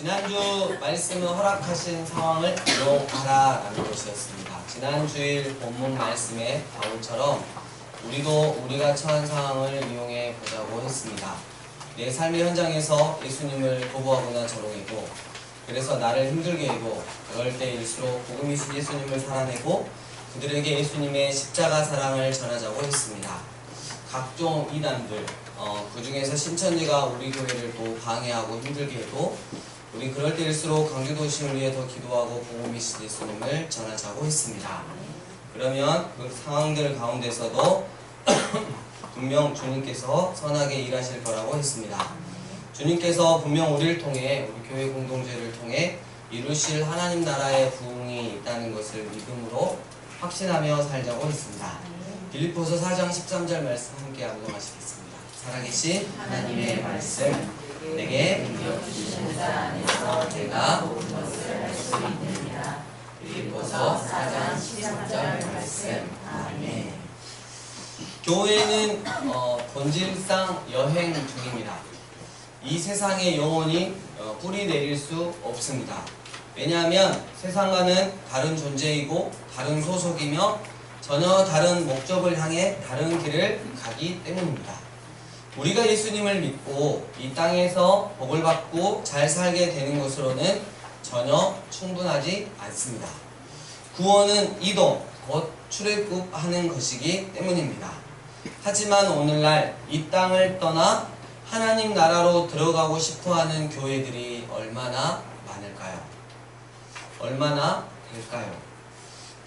지난주 말씀을 허락하신 상황을 기록하라 라는 것이었습니다. 지난 주일 본문 말씀에 바울처럼 우리도 우리가 처한 상황을 이용해 보자고 했습니다. 내 삶의 현장에서 예수님을 거부하거나 저롱해도, 그래서 나를 힘들게 해도 그럴 때일수록 복음이신 예수님을 살아내고 그들에게 예수님의 십자가 사랑을 전하자고 했습니다. 각종 이단들, 그 중에서 신천지가 우리 교회를 또 방해하고 힘들게 해도 우리 그럴 때일수록 강주도심을 위해 더 기도하고 복음이신 예수님을 전하자고 했습니다. 그러면 그 상황들 가운데서도 분명 주님께서 선하게 일하실 거라고 했습니다. 주님께서 분명 우리를 통해, 우리 교회 공동체를 통해 이루실 하나님 나라의 부흥이 있다는 것을 믿음으로 확신하며 살자고 했습니다. 빌립보서 4장 13절 말씀 함께 암송하시겠습니다. 살아계신 하나님의 말씀, 내게 능력 주시는 자 안에서 내가 모든 것을 할 수 있느니라. 빌립보서 4장 13절 말씀. 아멘. 교회는 본질상 여행 중입니다. 이 세상에 영원히 뿌리 내릴 수 없습니다. 왜냐하면 세상과는 다른 존재이고 다른 소속이며 전혀 다른 목적을 향해 다른 길을 가기 때문입니다. 우리가 예수님을 믿고 이 땅에서 복을 받고 잘 살게 되는 것으로는 전혀 충분하지 않습니다. 구원은 이동, 곧 출애굽하는 것이기 때문입니다. 하지만 오늘날 이 땅을 떠나 하나님 나라로 들어가고 싶어하는 교회들이 얼마나 많을까요? 얼마나 될까요?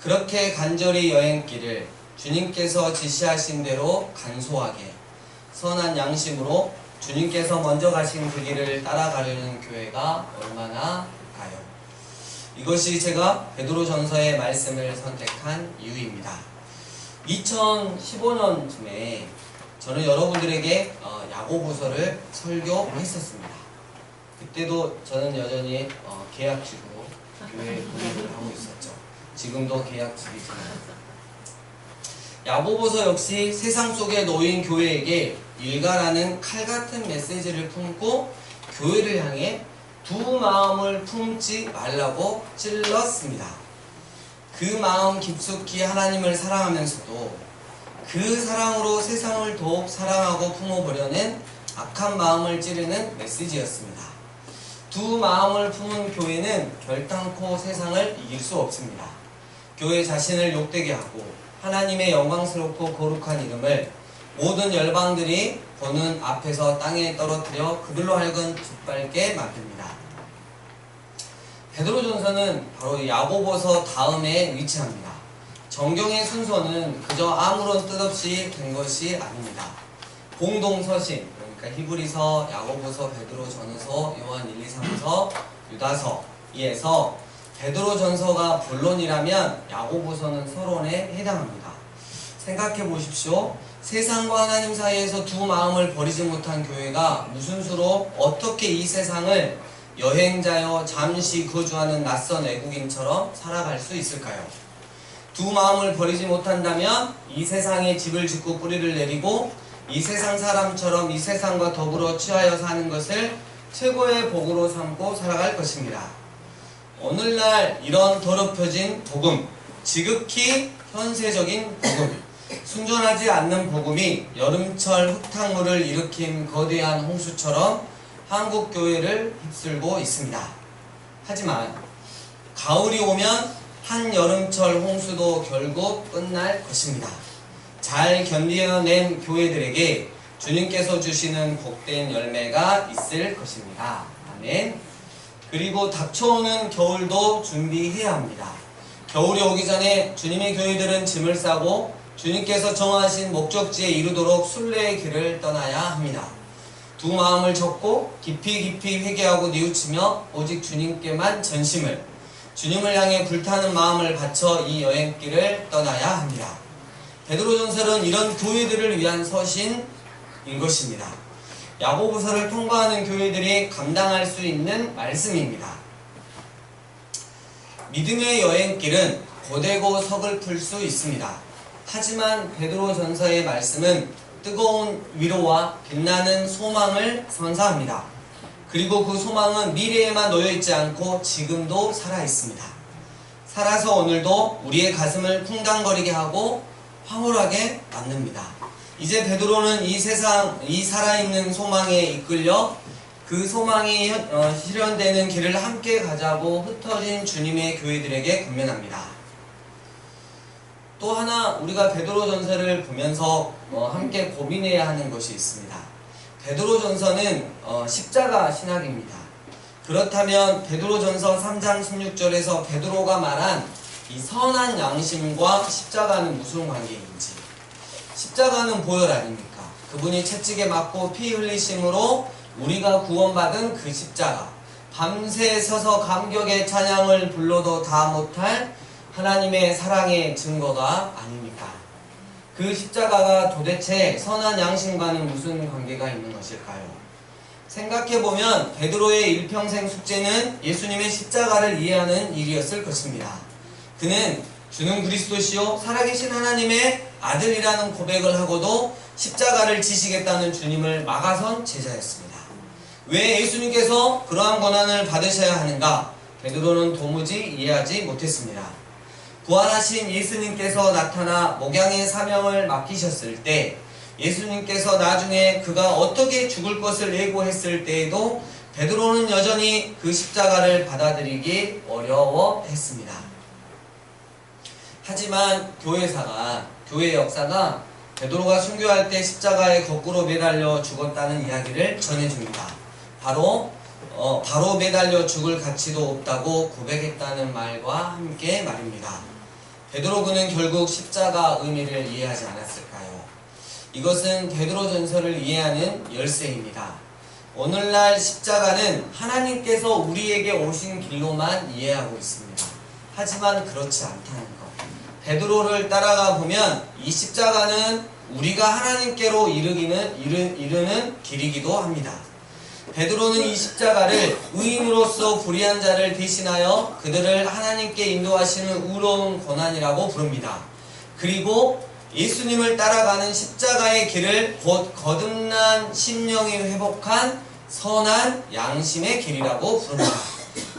그렇게 간절히 여행길을 주님께서 지시하신 대로 간소하게 선한 양심으로 주님께서 먼저 가신 그 길을 따라가려는 교회가 얼마나 될까요? 이것이 제가 베드로전서의 말씀을 선택한 이유입니다. 2015년쯤에 저는 여러분들에게 야고보서를 설교했었습니다. 그때도 저는 여전히 계약직으로 교회 공부를 하고 있었죠. 지금도 계약직이지만 야고보서 역시 세상 속에 놓인 교회에게 일가라는 칼같은 메시지를 품고 교회를 향해 두 마음을 품지 말라고 찔렀습니다. 그 마음 깊숙이 하나님을 사랑하면서도 그 사랑으로 세상을 더욱 사랑하고 품어보려는 악한 마음을 찌르는 메시지였습니다. 두 마음을 품은 교회는 결단코 세상을 이길 수 없습니다. 교회 자신을 욕되게 하고 하나님의 영광스럽고 거룩한 이름을 모든 열방들이 보는 앞에서 땅에 떨어뜨려 그들로 하여금 짓밟게 만듭니다. 베드로전서는 바로 야고보서 다음에 위치합니다. 정경의 순서는 그저 아무런 뜻 없이 된 것이 아닙니다. 공동서신, 그러니까 히브리서, 야고보서, 베드로전서, 요한 1, 2, 3서, 유다서에서 베드로전서가 본론이라면 야고보서는 서론에 해당합니다. 생각해 보십시오. 세상과 하나님 사이에서 두 마음을 버리지 못한 교회가 무슨 수로 어떻게 이 세상을 여행자여 잠시 거주하는 낯선 외국인처럼 살아갈 수 있을까요? 두 마음을 버리지 못한다면 이 세상에 집을 짓고 뿌리를 내리고 이 세상 사람처럼 이 세상과 더불어 취하여 사는 것을 최고의 복으로 삼고 살아갈 것입니다. 오늘날 이런 더럽혀진 복음, 지극히 현세적인 복음, 순전하지 않는 복음이 여름철 흙탕물을 일으킨 거대한 홍수처럼 한국 교회를 휩쓸고 있습니다. 하지만 가을이 오면 한여름철 홍수도 결국 끝날 것입니다. 잘 견뎌낸 교회들에게 주님께서 주시는 복된 열매가 있을 것입니다. 아멘. 그리고 닥쳐오는 겨울도 준비해야 합니다. 겨울이 오기 전에 주님의 교회들은 짐을 싸고 주님께서 정하신 목적지에 이르도록 순례의 길을 떠나야 합니다. 두 마음을 접고 깊이 회개하고 뉘우치며 오직 주님께만 전심을, 주님을 향해 불타는 마음을 바쳐 이 여행길을 떠나야 합니다. 베드로전서는 이런 교회들을 위한 서신인 것입니다. 야고보서를 통과하는 교회들이 감당할 수 있는 말씀입니다. 믿음의 여행길은 고되고 서글플 수 있습니다. 하지만 베드로전서의 말씀은 뜨거운 위로와 빛나는 소망을 선사합니다. 그리고 그 소망은 미래에만 놓여있지 않고 지금도 살아있습니다. 살아서 오늘도 우리의 가슴을 쿵당거리게 하고 황홀하게 만듭니다. 이제 베드로는 이 살아있는 소망에 이끌려 그 소망이 실현되는 길을 함께 가자고 흩어진 주님의 교회들에게 권면합니다. 또 하나 우리가 베드로전서를 보면서 함께 고민해야 하는 것이 있습니다. 베드로전서는 십자가 신학입니다. 그렇다면 베드로전서 3장 16절에서 베드로가 말한 이 선한 양심과 십자가는 무슨 관계인지, 십자가는 보혈 아닙니까? 그분이 채찍에 맞고 피 흘리심으로 우리가 구원받은 그 십자가, 밤새 서서 감격의 찬양을 불러도 다 못할 하나님의 사랑의 증거가 아닙니까? 그 십자가가 도대체 선한 양심과는 무슨 관계가 있는 것일까요? 생각해보면 베드로의 일평생 숙제는 예수님의 십자가를 이해하는 일이었을 것입니다. 그는 주는 그리스도시요 살아계신 하나님의 아들이라는 고백을 하고도 십자가를 지시겠다는 주님을 막아선 제자였습니다. 왜 예수님께서 그러한 권한을 받으셔야 하는가? 베드로는 도무지 이해하지 못했습니다. 부활하신 예수님께서 나타나 목양의 사명을 맡기셨을 때, 예수님께서 나중에 그가 어떻게 죽을 것을 예고했을 때에도 베드로는 여전히 그 십자가를 받아들이기 어려워했습니다. 하지만 교회 역사가 베드로가 순교할 때 십자가에 거꾸로 매달려 죽었다는 이야기를 전해줍니다. 바로 매달려 죽을 가치도 없다고 고백했다는 말과 함께 말입니다. 베드로 그는 결국 십자가 의미를 이해하지 않았을까요? 이것은 베드로전서를 이해하는 열쇠입니다. 오늘날 십자가는 하나님께서 우리에게 오신 길로만 이해하고 있습니다. 하지만 그렇지 않다는 것. 베드로를 따라가 보면 이 십자가는 우리가 하나님께로 이르는 길이기도 합니다. 베드로는 이 십자가를 의인으로서 불의한 자를 대신하여 그들을 하나님께 인도하시는 의로운 고난이라고 부릅니다. 그리고 예수님을 따라가는 십자가의 길을 곧 거듭난 심령이 회복한 선한 양심의 길이라고 부릅니다.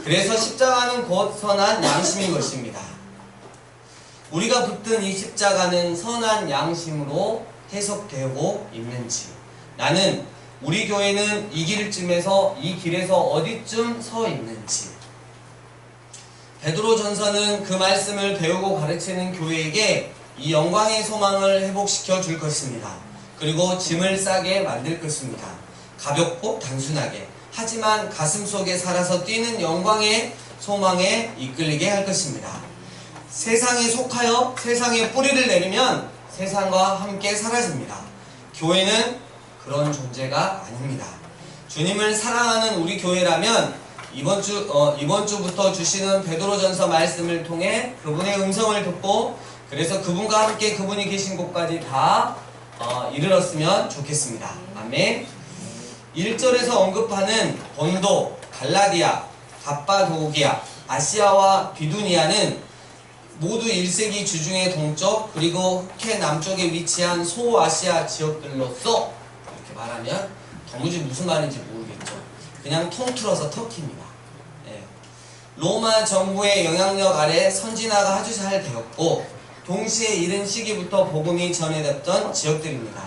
그래서 십자가는 곧 선한 양심인 것입니다. 우리가 붙든 이 십자가는 선한 양심으로 해석되고 있는지, 나는 우리 교회는 이 길에서 어디쯤 서 있는지. 베드로전서는 그 말씀을 배우고 가르치는 교회에게 이 영광의 소망을 회복시켜 줄 것입니다. 그리고 짐을 싸게 만들 것입니다. 가볍고 단순하게, 하지만 가슴 속에 살아서 뛰는 영광의 소망에 이끌리게 할 것입니다. 세상에 속하여 세상에 뿌리를 내리면 세상과 함께 사라집니다. 교회는 그런 존재가 아닙니다. 주님을 사랑하는 우리 교회라면 이번 주부터 주시는 베드로전서 말씀을 통해 그분의 음성을 듣고, 그래서 그분과 함께 그분이 계신 곳까지 다 이르렀으면 좋겠습니다. 아멘. 1절에서 언급하는 본도, 갈라디아, 갑바도기아, 아시아와 비두니아는 모두 1세기 주중의 동쪽, 그리고 흑해 남쪽에 위치한 소아시아 지역들로서, 이렇게 말하면 도무지 무슨 말인지 모르겠죠. 그냥 통틀어서 터키입니다. 예. 로마 정부의 영향력 아래 선진화가 아주 잘 되었고, 동시에 이른 시기부터 복음이 전해졌던 지역들입니다.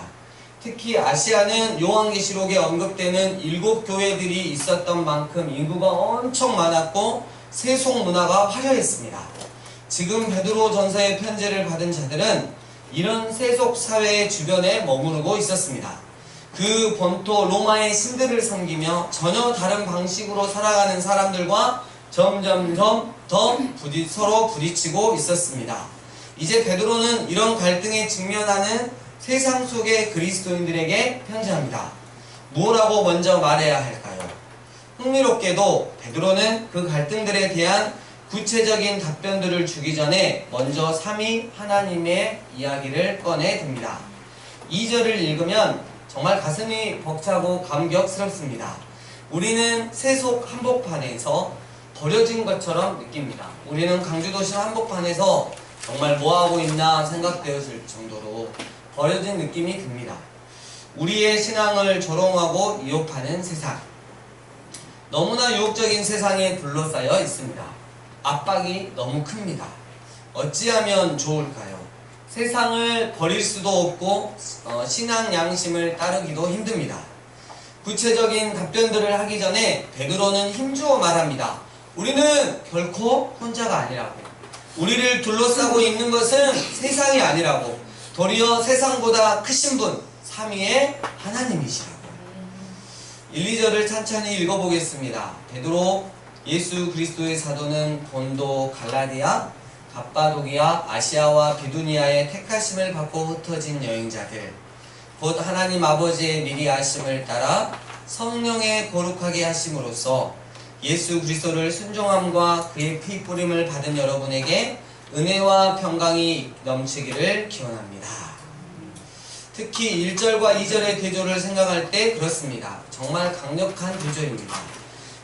특히 아시아는 요한계시록에 언급되는 7교회들이 있었던 만큼 인구가 엄청 많았고 세속 문화가 화려했습니다. 지금 베드로 전서의 편지를 받은 자들은 이런 세속 사회의 주변에 머무르고 있었습니다. 그 본토 로마의 신들을 섬기며 전혀 다른 방식으로 살아가는 사람들과 점점점 더 서로 부딪히고 있었습니다. 이제 베드로는 이런 갈등에 직면하는 세상 속의 그리스도인들에게 편지합니다. 뭐라고 먼저 말해야 할까요? 흥미롭게도 베드로는 그 갈등들에 대한 구체적인 답변들을 주기 전에 먼저 삼위 하나님의 이야기를 꺼내듭니다. 2절을 읽으면 정말 가슴이 벅차고 감격스럽습니다. 우리는 세속 한복판에서 버려진 것처럼 느낍니다. 우리는 강주도시 한복판에서 정말 뭐하고 있나 생각되었을 정도로 버려진 느낌이 듭니다. 우리의 신앙을 조롱하고 위협하는 세상. 너무나 유혹적인 세상에 둘러싸여 있습니다. 압박이 너무 큽니다. 어찌하면 좋을까요? 세상을 버릴 수도 없고 신앙 양심을 따르기도 힘듭니다. 구체적인 답변들을 하기 전에 베드로는 힘주어 말합니다. 우리는 결코 혼자가 아니라고. 우리를 둘러싸고 있는 것은 세상이 아니라고. 도리어 세상보다 크신 분, 삼위의 하나님이시라고. 1, 2절을 찬찬히 읽어보겠습니다. 베드로, 예수 그리스도의 사도는 본도, 갈라디아, 갑바도기아, 아시아와 비두니아의 택하심을 받고 흩어진 여행자들, 곧 하나님 아버지의 미리 아심을 따라 성령의 거룩하게 하심으로써 예수 그리스도를 순종함과 그의 피 뿌림을 받은 여러분에게 은혜와 평강이 넘치기를 기원합니다. 특히 1절과 2절의 대조를 생각할 때 그렇습니다. 정말 강력한 대조입니다.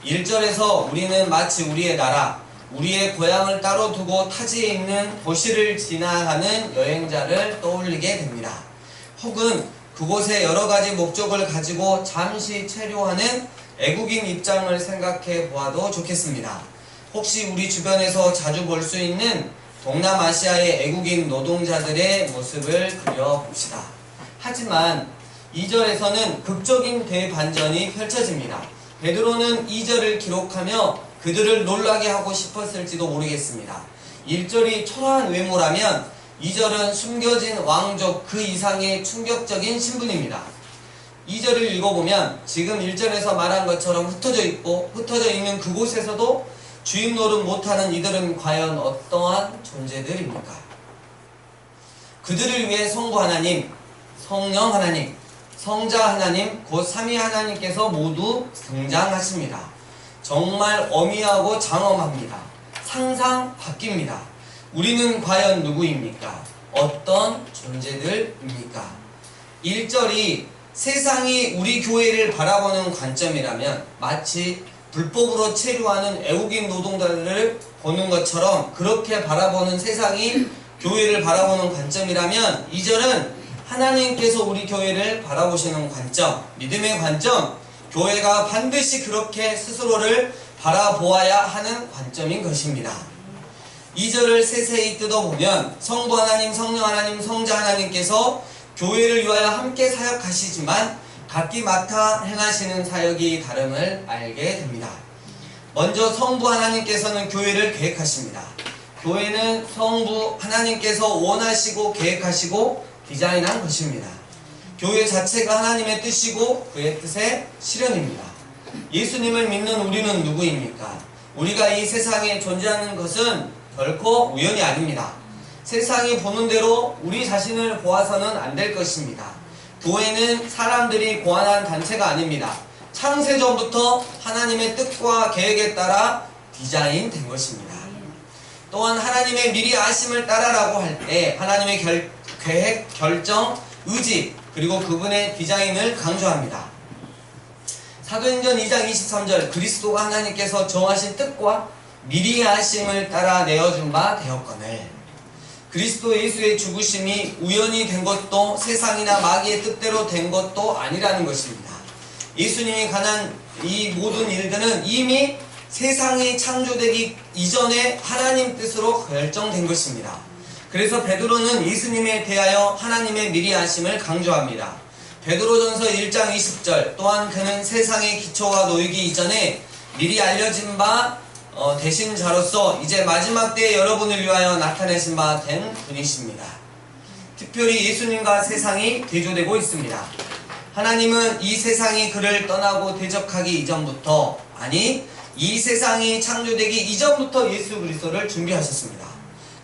1절에서 우리는 마치 우리의 나라, 우리의 고향을 따로 두고 타지에 있는 도시를 지나가는 여행자를 떠올리게 됩니다. 혹은 그곳에 여러가지 목적을 가지고 잠시 체류하는 애국인 입장을 생각해 보아도 좋겠습니다. 혹시 우리 주변에서 자주 볼 수 있는 동남아시아의 애국인 노동자들의 모습을 그려봅시다. 하지만 2절에서는 극적인 대반전이 펼쳐집니다. 베드로는 2절을 기록하며 그들을 놀라게 하고 싶었을지도 모르겠습니다. 1절이 초라한 외모라면 2절은 숨겨진 왕족 그 이상의 충격적인 신분입니다. 2절을 읽어보면 지금 1절에서 말한 것처럼 흩어져 있는 그곳에서도 주인 노릇 못하는 이들은 과연 어떠한 존재들입니까? 그들을 위해 성부 하나님, 성령 하나님, 성자 하나님, 곧 삼위 하나님께서 모두 등장하십니다. 정말 어미하고 장엄합니다. 상상 바뀝니다. 우리는 과연 누구입니까? 어떤 존재들입니까? 1절이 세상이 우리 교회를 바라보는 관점이라면 마치 불법으로 체류하는 애국인 노동자들을 보는 것처럼 그렇게 바라보는 세상이 교회를 바라보는 관점이라면 2절은 하나님께서 우리 교회를 바라보시는 관점, 믿음의 관점, 교회가 반드시 그렇게 스스로를 바라보아야 하는 관점인 것입니다. 2절을 세세히 뜯어보면 성부 하나님, 성령 하나님, 성자 하나님께서 교회를 위하여 함께 사역하시지만 각기 맡아 행하시는 사역이 다름을 알게 됩니다. 먼저 성부 하나님께서는 교회를 계획하십니다. 교회는 성부 하나님께서 원하시고 계획하시고 디자인한 것입니다. 교회 자체가 하나님의 뜻이고 그의 뜻의 실현입니다. 예수님을 믿는 우리는 누구입니까? 우리가 이 세상에 존재하는 것은 결코 우연이 아닙니다. 세상이 보는 대로 우리 자신을 보아서는 안 될 것입니다. 교회는 사람들이 고안한 단체가 아닙니다. 창세전부터 하나님의 뜻과 계획에 따라 디자인된 것입니다. 또한 하나님의 미리 아심을 따라라고 할 때 하나님의 계획, 결정, 의지 그리고 그분의 디자인을 강조합니다. 사도행전 2장 23절 그리스도가 하나님께서 정하신 뜻과 미리 아심을 따라 내어준 바 되었거늘 그리스도 예수의 죽으심이 우연히 된 것도 세상이나 마귀의 뜻대로 된 것도 아니라는 것입니다. 예수님이 관한 이 모든 일들은 이미 세상이 창조되기 이전에 하나님 뜻으로 결정된 것입니다. 그래서 베드로는 예수님에 대하여 하나님의 미리 아심을 강조합니다. 베드로전서 1장 20절 또한 그는 세상의 기초가 놓이기 이전에 미리 알려진 바 되신 자로서 이제 마지막 때에 여러분을 위하여 나타내신 바 된 분이십니다. 특별히 예수님과 세상이 대조되고 있습니다. 하나님은 이 세상이 그를 떠나고 대적하기 이전부터 아니 이 세상이 창조되기 이전부터 예수 그리스도를 준비하셨습니다.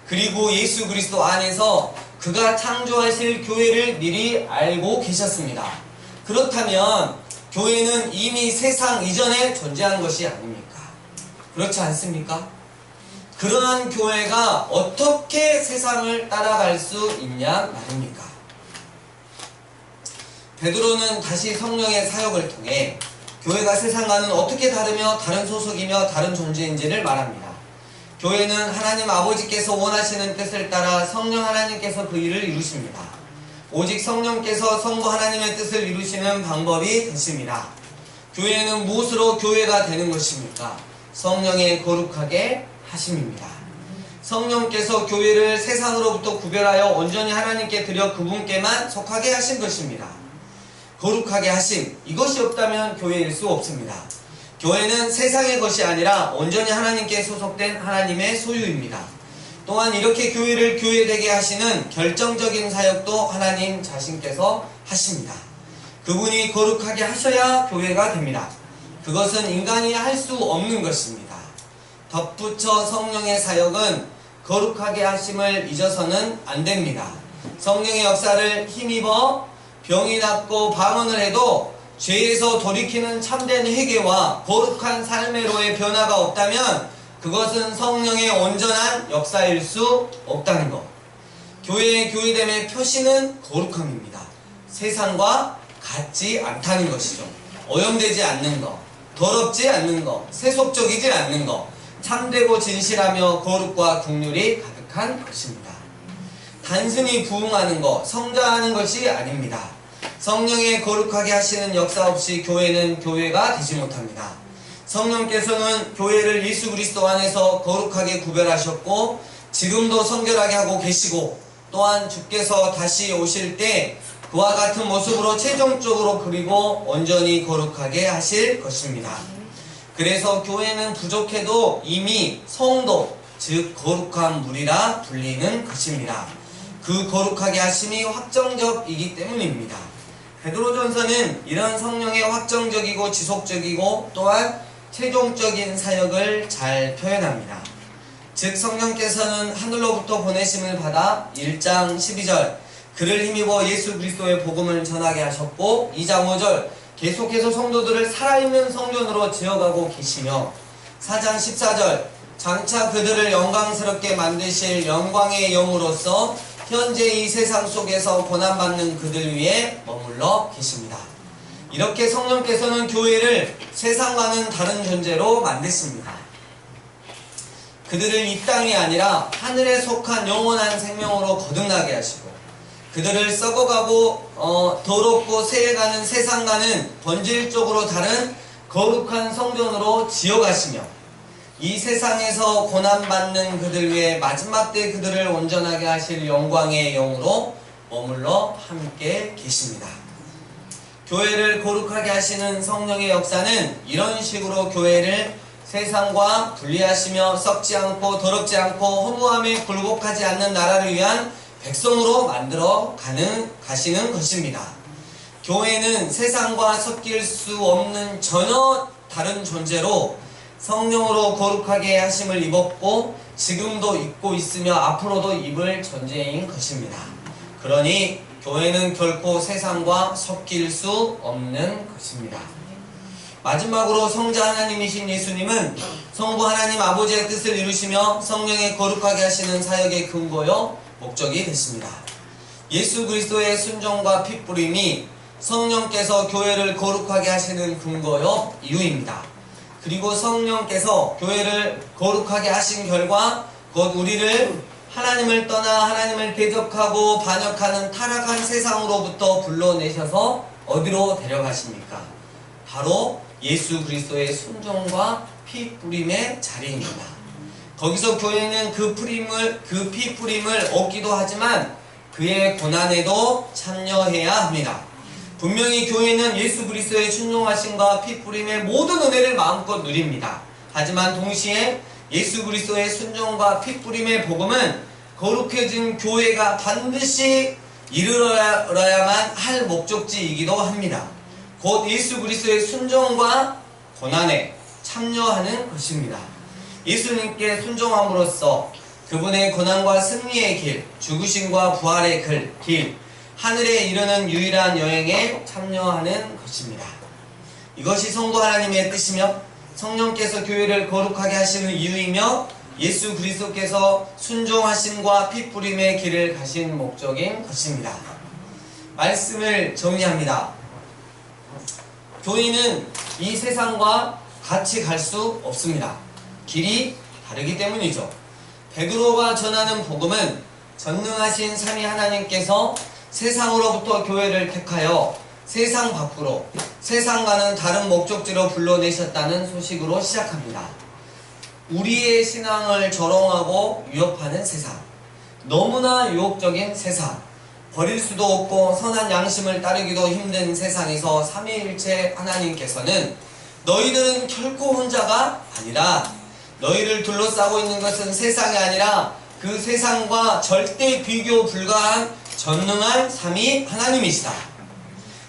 그리고 예수 그리스도 안에서 그가 창조하실 교회를 미리 알고 계셨습니다. 그렇다면 교회는 이미 세상 이전에 존재한 것이 아닙니까? 그렇지 않습니까? 그러한 교회가 어떻게 세상을 따라갈 수 있냐 말입니까? 베드로는 다시 성령의 사역을 통해 교회가 세상과는 어떻게 다르며 다른 소속이며 다른 존재인지를 말합니다. 교회는 하나님 아버지께서 원하시는 뜻을 따라 성령 하나님께서 그 일을 이루십니다. 오직 성령께서 성부 하나님의 뜻을 이루시는 방법이 되십니다. 교회는 무엇으로 교회가 되는 것입니까? 성령의 거룩하게 하심입니다. 성령께서 교회를 세상으로부터 구별하여 온전히 하나님께 드려 그분께만 속하게 하신 것입니다. 거룩하게 하심, 이것이 없다면 교회일 수 없습니다. 교회는 세상의 것이 아니라 온전히 하나님께 소속된 하나님의 소유입니다. 또한 이렇게 교회를 교회되게 하시는 결정적인 사역도 하나님 자신께서 하십니다. 그분이 거룩하게 하셔야 교회가 됩니다. 그것은 인간이 할 수 없는 것입니다. 덧붙여 성령의 사역은 거룩하게 하심을 잊어서는 안 됩니다. 성령의 역사를 힘입어 병이 낫고 방언을 해도 죄에서 돌이키는 참된 회개와 거룩한 삶의로의 변화가 없다면 그것은 성령의 온전한 역사일 수 없다는 것. 교회의 교회됨의 표시는 거룩함입니다. 세상과 같지 않다는 것이죠. 오염되지 않는 것, 더럽지 않는 것, 세속적이지 않는 것, 참되고 진실하며 거룩과 긍휼이 가득한 것입니다. 단순히 부흥하는 것, 성장하는 것이 아닙니다. 성령의 거룩하게 하시는 역사 없이 교회는 교회가 되지 못합니다. 성령께서는 교회를 예수 그리스도 안에서 거룩하게 구별하셨고 지금도 성결하게 하고 계시고 또한 주께서 다시 오실 때 그와 같은 모습으로 최종적으로 그리고 온전히 거룩하게 하실 것입니다. 그래서 교회는 부족해도 이미 성도, 즉 거룩한 무리라 불리는 것입니다. 그 거룩하게 하심이 확정적이기 때문입니다. 베드로전서는 이런 성령의 확정적이고 지속적이고 또한 최종적인 사역을 잘 표현합니다. 즉 성령께서는 하늘로부터 보내심을 받아 1장 12절 그를 힘입어 예수 그리스도의 복음을 전하게 하셨고 2장 5절 계속해서 성도들을 살아있는 성전으로 지어가고 계시며 4장 14절 장차 그들을 영광스럽게 만드실 영광의 영으로서 현재 이 세상 속에서 고난받는 그들 위에 머물러 계십니다. 이렇게 성령께서는 교회를 세상과는 다른 존재로 만드십니다. 그들을 이 땅이 아니라 하늘에 속한 영원한 생명으로 거듭나게 하시고 그들을 썩어가고 더럽고 세해가는 세상과는 본질적으로 다른 거룩한 성전으로 지어가시며 이 세상에서 고난받는 그들 위해 마지막 때 그들을 온전하게 하실 영광의 영으로 머물러 함께 계십니다. 교회를 거룩하게 하시는 성령의 역사는 이런 식으로 교회를 세상과 분리하시며 썩지 않고 더럽지 않고 허무함에 굴복하지 않는 나라를 위한 백성으로 만들어 가시는 것입니다. 교회는 세상과 섞일 수 없는 전혀 다른 존재로 성령으로 거룩하게 하심을 입었고 지금도 입고 있으며 앞으로도 입을 존재인 것입니다. 그러니 교회는 결코 세상과 섞일 수 없는 것입니다. 마지막으로 성자 하나님이신 예수님은 성부 하나님 아버지의 뜻을 이루시며 성령의 거룩하게 하시는 사역의 근거요 목적이 됐습니다. 예수 그리스도의 순종과 핏부림이 성령께서 교회를 거룩하게 하시는 근거요 이유입니다. 그리고 성령께서 교회를 거룩하게 하신 결과 곧 우리를 하나님을 떠나 하나님을 대적하고 반역하는 타락한 세상으로부터 불러내셔서 어디로 데려가십니까? 바로 예수 그리스도의 순종과 피 뿌림의 자리입니다. 거기서 교회는 그 피 뿌림을 얻기도 하지만 그의 고난에도 참여해야 합니다. 분명히 교회는 예수 그리스도의 순종하심과 피 뿌림의 모든 은혜를 마음껏 누립니다. 하지만 동시에 예수 그리스도의 순종과 피 뿌림의 복음은 거룩해진 교회가 반드시 이르러야만 할 목적지이기도 합니다. 곧 예수 그리스도의 순종과 고난에 참여하는 것입니다. 예수님께 순종함으로써 그분의 고난과 승리의 길, 죽으심과 부활의 길, 하늘에 이르는 유일한 여행에 참여하는 것입니다. 이것이 성부 하나님의 뜻이며 성령께서 교회를 거룩하게 하시는 이유이며 예수 그리스도께서 순종하심과 피 뿌림의 길을 가신 목적인 것입니다. 말씀을 정리합니다. 교회는 이 세상과 같이 갈 수 없습니다. 길이 다르기 때문이죠. 베드로가 전하는 복음은 전능하신 삼위 하나님께서 세상으로부터 교회를 택하여 세상 밖으로, 세상과는 다른 목적지로 불러내셨다는 소식으로 시작합니다. 우리의 신앙을 조롱하고 위협하는 세상, 너무나 유혹적인 세상, 버릴 수도 없고 선한 양심을 따르기도 힘든 세상에서 삼위일체 하나님께서는 너희들은 결코 혼자가 아니라, 너희를 둘러싸고 있는 것은 세상이 아니라 그 세상과 절대 비교 불가한 전능한 삼위 하나님이시다.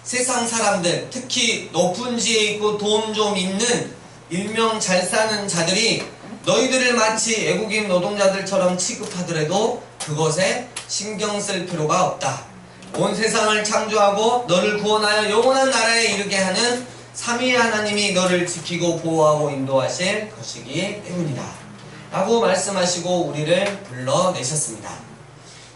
세상 사람들, 특히 높은 지에 있고 돈 좀 있는 일명 잘 사는 자들이 너희들을 마치 외국인 노동자들처럼 취급하더라도 그것에 신경 쓸 필요가 없다. 온 세상을 창조하고 너를 구원하여 영원한 나라에 이르게 하는 삼위 하나님이 너를 지키고 보호하고 인도하실 것이기 때문이다 라고 말씀하시고 우리를 불러내셨습니다.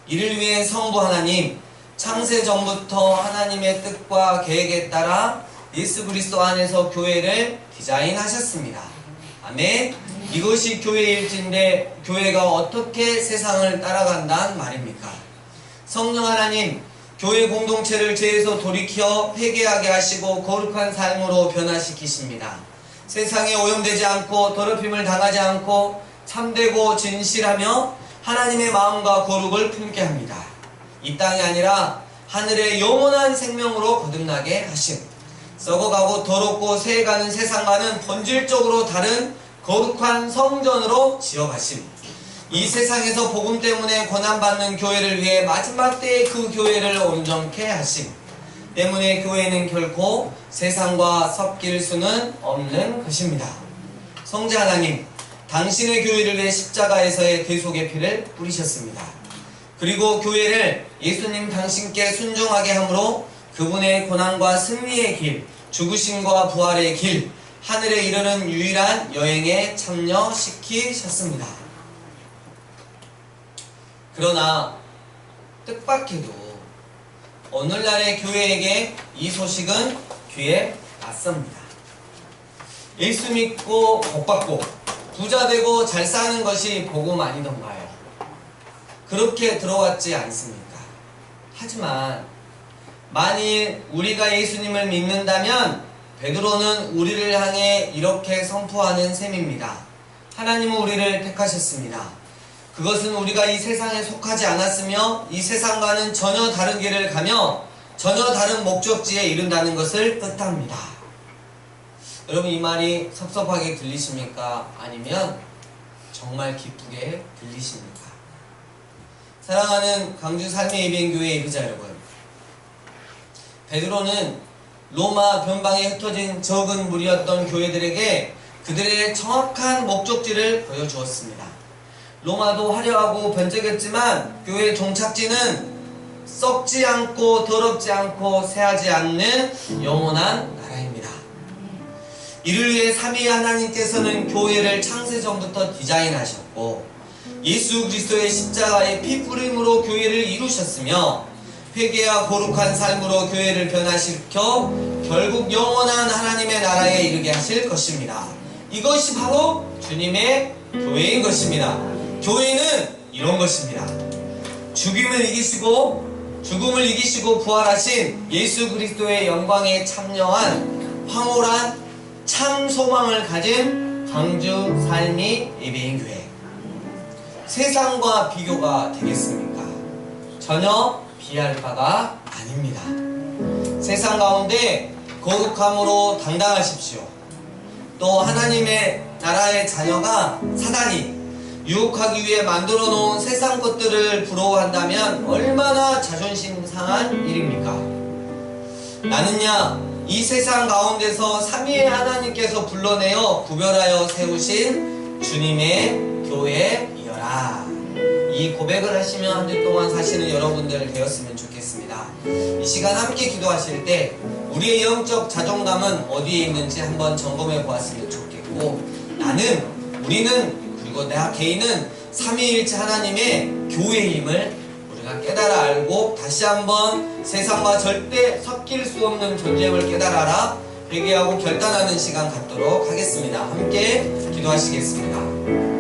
이를 위해 성부 하나님, 창세 전부터 하나님의 뜻과 계획에 따라 예수 그리스도 안에서 교회를 디자인하셨습니다. 아멘. 이것이 교회일진데 교회가 어떻게 세상을 따라간다는 말입니까? 성령 하나님, 교회 공동체를 죄에서 돌이켜 회개하게 하시고 거룩한 삶으로 변화시키십니다. 세상에 오염되지 않고 더럽힘을 당하지 않고 참되고 진실하며 하나님의 마음과 거룩을 품게 합니다. 이 땅이 아니라 하늘의 영원한 생명으로 거듭나게 하심, 썩어가고 더럽고 새해가는 세상과는 본질적으로 다른 거룩한 성전으로 지어가심, 이 세상에서 복음 때문에 고난받는 교회를 위해 마지막 때에 그 교회를 온전케 하심 때문에 교회는 결코 세상과 섞일 수는 없는 것입니다. 성자 하나님, 당신의 교회를 위해 십자가에서의 대속의 피를 뿌리셨습니다. 그리고 교회를 예수님 당신께 순종하게 함으로 그분의 고난과 승리의 길, 죽으심과 부활의 길, 하늘에 이르는 유일한 여행에 참여시키셨습니다. 그러나 뜻밖에도 오늘날의 교회에게 이 소식은 귀에 낯섭니다. 예수 믿고 복받고 부자 되고 잘 사는 것이 복음 아니던가요? 그렇게 들어왔지 않습니까? 하지만 만일 우리가 예수님을 믿는다면 베드로는 우리를 향해 이렇게 선포하는 셈입니다. 하나님은 우리를 택하셨습니다. 그것은 우리가 이 세상에 속하지 않았으며 이 세상과는 전혀 다른 길을 가며 전혀 다른 목적지에 이른다는 것을 뜻합니다. 여러분, 이 말이 섭섭하게 들리십니까? 아니면 정말 기쁘게 들리십니까? 사랑하는 광주 삶의 예배인교회 예비자 여러분, 베드로는 로마 변방에 흩어진 적은 무리였던 교회들에게 그들의 정확한 목적지를 보여주었습니다. 로마도 화려하고 번쩍했지만 교회의 종착지는 썩지 않고 더럽지 않고 새하지 않는 영원한 나라입니다. 이를 위해 삼위 하나님께서는 교회를 창세전부터 디자인하셨고 예수 그리스도의 십자가의 피 뿌림으로 교회를 이루셨으며 회개와 거룩한 삶으로 교회를 변화시켜 결국 영원한 하나님의 나라에 이르게 하실 것입니다. 이것이 바로 주님의 교회인 것입니다. 교회는 이런 것입니다. 죽음을 이기시고 부활하신 예수 그리스도의 영광에 참여한 황홀한 참 소망을 가진 광주 삶이 예배인 교회. 세상과 비교가 되겠습니까? 전혀 비할 바가 아닙니다. 세상 가운데 거룩함으로 당당하십시오. 또 하나님의 나라의 자녀가 사단이 유혹하기 위해 만들어 놓은 세상 것들을 부러워한다면 얼마나 자존심 상한 일입니까? 나는야 이 세상 가운데서 삼위의 하나님께서 불러내어 구별하여 세우신 주님의 교회이여라. 이 고백을 하시며 한 주 동안 사시는 여러분들 되었으면 좋겠습니다. 이 시간 함께 기도하실 때 우리의 영적 자존감은 어디에 있는지 한번 점검해 보았으면 좋겠고, 우리는 그리고 내 개인은 삼위일체 하나님의 교회임을 우리가 깨달아 알고 다시 한번 세상과 절대 섞일 수 없는 존재임을 깨달아라 회개하고 결단하는 시간 갖도록 하겠습니다. 함께 기도하시겠습니다.